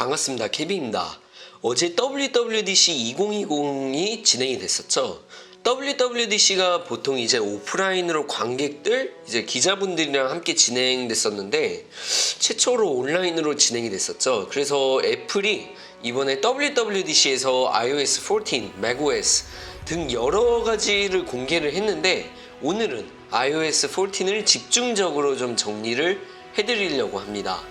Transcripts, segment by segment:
반갑습니다. 케빈입니다. 어제 WWDC 2020이 진행이 됐었죠. WWDC가 보통 이제 오프라인으로 관객들, 이제 기자분들이랑 함께 진행됐었는데 최초로 온라인으로 진행이 됐었죠. 그래서 애플이 이번에 WWDC에서 iOS 14, macOS 등 여러 가지를 공개를 했는데 오늘은 iOS 14을 집중적으로 좀 정리를 해드리려고 합니다.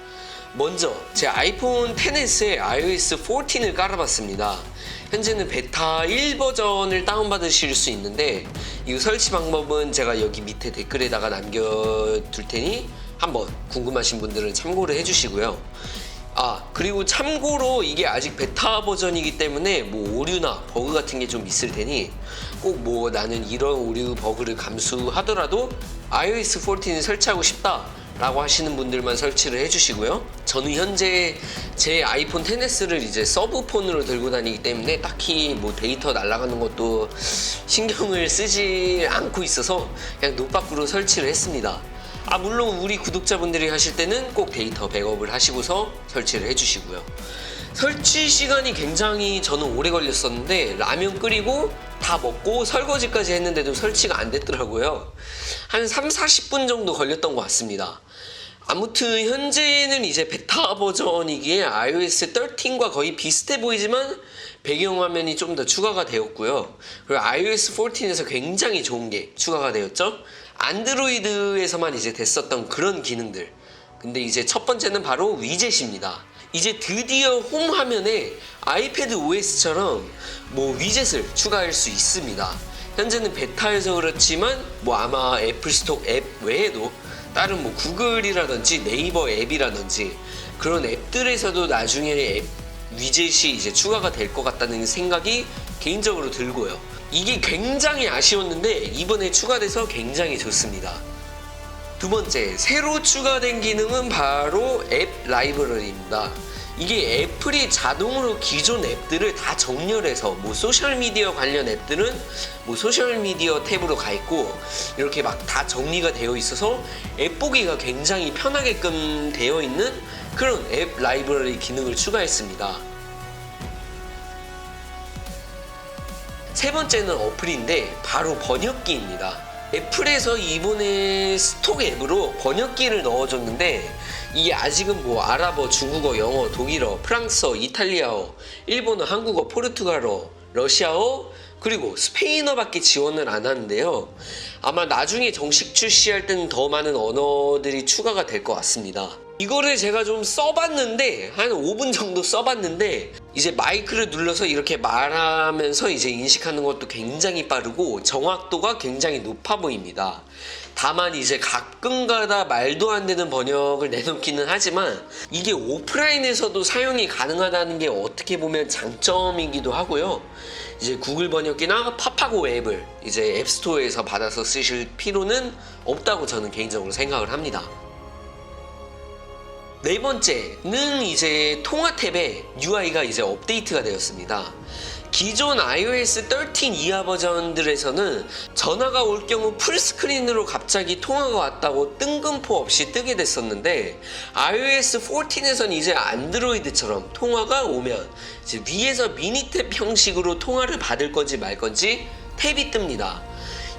먼저 제 아이폰 XS에 iOS 14을 깔아봤습니다. 현재는 베타 1 버전을 다운받으실 수 있는데 이 설치 방법은 제가 여기 밑에 댓글에다가 남겨둘 테니 한번 궁금하신 분들은 참고를 해주시고요. 그리고 참고로 이게 아직 베타 버전이기 때문에 뭐 오류나 버그 같은 게 좀 있을 테니 꼭 뭐 나는 이런 오류 버그를 감수하더라도 iOS 14을 설치하고 싶다 라고 하시는 분들만 설치를 해주시고요. 저는 현재 제 아이폰 XS를 이제 서브폰으로 들고 다니기 때문에 딱히 뭐 데이터 날아가는 것도 신경을 쓰지 않고 있어서 그냥 노빠꾸로 설치를 했습니다. 물론 우리 구독자분들이 하실 때는 꼭 데이터 백업을 하시고서 설치를 해주시고요. 설치 시간이 굉장히 저는 오래 걸렸었는데 라면 끓이고 다 먹고 설거지까지 했는데도 설치가 안 됐더라고요. 한 30-40분 정도 걸렸던 것 같습니다. 아무튼 현재는 이제 베타 버전이기에 iOS 13과 거의 비슷해 보이지만 배경화면이 좀 더 추가가 되었고요. 그리고 iOS 14에서 굉장히 좋은 게 추가가 되었죠. 안드로이드에서만 이제 됐었던 그런 기능들. 근데 이제 첫 번째는 바로 위젯입니다. 이제 드디어 홈 화면에 아이패드 OS처럼 뭐 위젯을 추가할 수 있습니다. 현재는 베타여서 그렇지만 뭐 아마 애플 스토어 앱 외에도 다른 뭐 구글이라든지 네이버 앱이라든지 그런 앱들에서도 나중에 앱 위젯이 이제 추가가 될 것 같다는 생각이 개인적으로 들고요. 이게 굉장히 아쉬웠는데 이번에 추가돼서 굉장히 좋습니다. 두 번째, 새로 추가된 기능은 바로 앱 라이브러리입니다. 이게 애플이 자동으로 기존 앱들을 다 정렬해서 뭐 소셜미디어 관련 앱들은 뭐 소셜미디어 탭으로 가 있고 이렇게 막 다 정리가 되어 있어서 앱 보기가 굉장히 편하게끔 되어 있는 그런 앱 라이브러리 기능을 추가했습니다. 세 번째는 어플인데 바로 번역기입니다. 애플에서 이번에 스톡 앱으로 번역기를 넣어줬는데 이게 아직은 뭐 아랍어, 중국어, 영어, 독일어, 프랑스어, 이탈리아어, 일본어, 한국어, 포르투갈어, 러시아어 그리고 스페인어밖에 지원을 안 하는데요. 아마 나중에 정식 출시할 때는 더 많은 언어들이 추가가 될 것 같습니다. 이거를 제가 좀 써봤는데 한 5분 정도 써봤는데 이제 마이크를 눌러서 이렇게 말하면서 이제 인식하는 것도 굉장히 빠르고 정확도가 굉장히 높아 보입니다. 다만 이제 가끔가다 말도 안 되는 번역을 내놓기는 하지만 이게 오프라인에서도 사용이 가능하다는 게 어떻게 보면 장점이기도 하고요. 이제 구글 번역기나 파파고 앱을 이제 앱스토어에서 받아서 쓰실 필요는 없다고 저는 개인적으로 생각을 합니다. 네 번째는 이제 통화 탭에 UI가 이제 업데이트가 되었습니다. 기존 iOS 13 이하 버전들에서는 전화가 올 경우 풀스크린으로 갑자기 통화가 왔다고 뜬금포 없이 뜨게 됐었는데 iOS 14에서는 이제 안드로이드처럼 통화가 오면 이제 위에서 미니탭 형식으로 통화를 받을 건지 말 건지 탭이 뜹니다.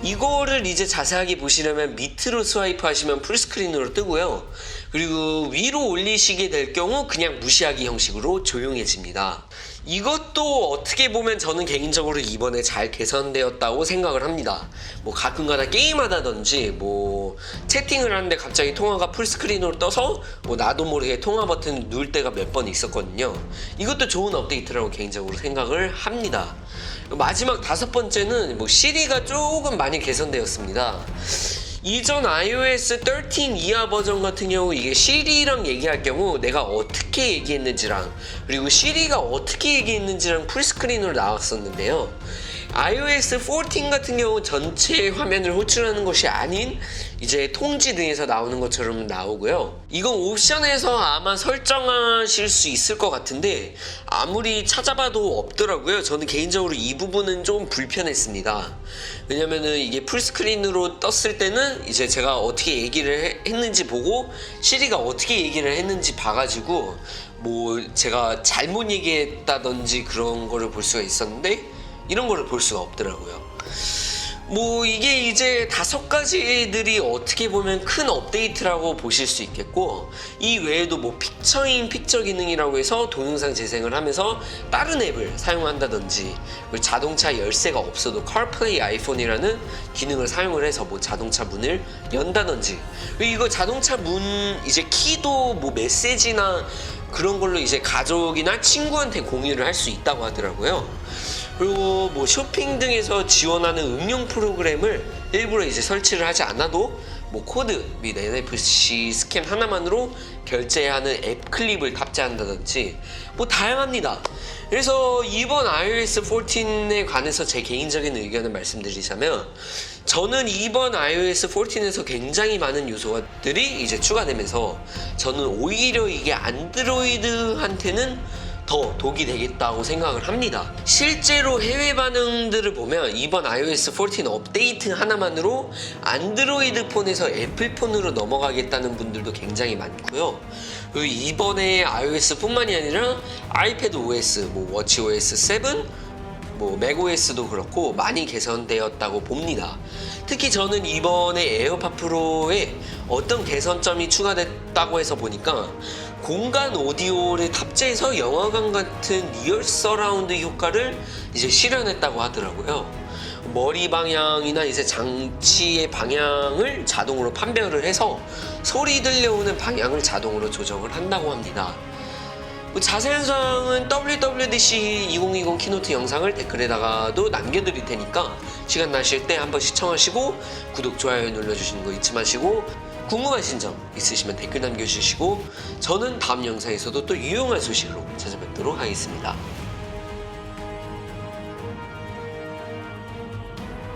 이거를 이제 자세하게 보시려면 밑으로 스와이프 하시면 풀스크린으로 뜨고요. 그리고 위로 올리시게 될 경우 그냥 무시하기 형식으로 조용해집니다. 이것도 어떻게 보면 저는 개인적으로 이번에 잘 개선되었다고 생각을 합니다. 뭐 가끔가다 게임하다든지 뭐 채팅을 하는데 갑자기 통화가 풀스크린으로 떠서 뭐 나도 모르게 통화 버튼 누를 때가 몇 번 있었거든요. 이것도 좋은 업데이트라고 개인적으로 생각을 합니다. 마지막 다섯 번째는 뭐 시리가 조금 많이 개선되었습니다. 이전 iOS 13 이하 버전 같은 경우 이게 시리랑 얘기할 경우 내가 어떻게 얘기했는지랑 그리고 시리가 어떻게 얘기했는지랑 풀스크린으로 나왔었는데요. iOS 14 같은 경우 전체 화면을 호출하는 것이 아닌 이제 통지 등에서 나오는 것처럼 나오고요. 이건 옵션에서 아마 설정하실 수 있을 것 같은데 아무리 찾아봐도 없더라고요. 저는 개인적으로 이 부분은 좀 불편했습니다. 왜냐면은 이게 풀스크린으로 떴을 때는 이제 제가 어떻게 얘기를 했는지 보고 시리가 어떻게 얘기를 했는지 봐가지고 뭐 제가 잘못 얘기했다든지 그런 거를 볼 수가 있었는데 이런 거를 볼 수가 없더라고요. 뭐 이게 이제 5가지들이 어떻게 보면 큰 업데이트라고 보실 수 있겠고, 이 외에도 뭐 픽처인 픽처 기능이라고 해서 동영상 재생을 하면서 다른 앱을 사용한다든지, 자동차 열쇠가 없어도 CarPlay 아이폰이라는 기능을 사용을 해서 뭐 자동차 문을 연다든지, 이거 자동차 문 이제 키도 뭐 메시지나 그런 걸로 이제 가족이나 친구한테 공유를 할 수 있다고 하더라고요. 그리고 뭐 쇼핑 등에서 지원하는 응용 프로그램을 일부러 이제 설치를 하지 않아도 뭐 코드 및 NFC 스캔 하나만으로 결제하는 앱 클립을 탑재한다든지 뭐 다양합니다. 그래서 이번 iOS 14에 관해서 제 개인적인 의견을 말씀드리자면, 저는 이번 iOS 14에서 굉장히 많은 요소들이 이제 추가되면서 저는 오히려 이게 안드로이드한테는 더 독이 되겠다고 생각을 합니다. 실제로 해외 반응들을 보면 이번 iOS 14 업데이트 하나만으로 안드로이드 폰에서 애플 폰으로 넘어가겠다는 분들도 굉장히 많고요. 그리고 이번에 iOS 뿐만이 아니라 아이패드 OS, 뭐 워치 OS 7, 뭐 맥OS도 그렇고 많이 개선되었다고 봅니다. 특히 저는 이번에 에어팟 프로에 어떤 개선점이 추가됐다고 해서 보니까 공간 오디오를 탑재해서 영화관 같은 리얼 서라운드 효과를 이제 실현했다고 하더라고요. 머리 방향이나 이제 장치의 방향을 자동으로 판별을 해서 소리 들려오는 방향을 자동으로 조정을 한다고 합니다. 자세한 사항은 WWDC 2020 키노트 영상을 댓글에다가도 남겨드릴 테니까 시간 나실 때 한번 시청하시고 구독, 좋아요 눌러주시는 거 잊지 마시고, 궁금하신 점 있으시면 댓글 남겨주시고 저는 다음 영상에서도 또 유용한 소식으로 찾아뵙도록 하겠습니다.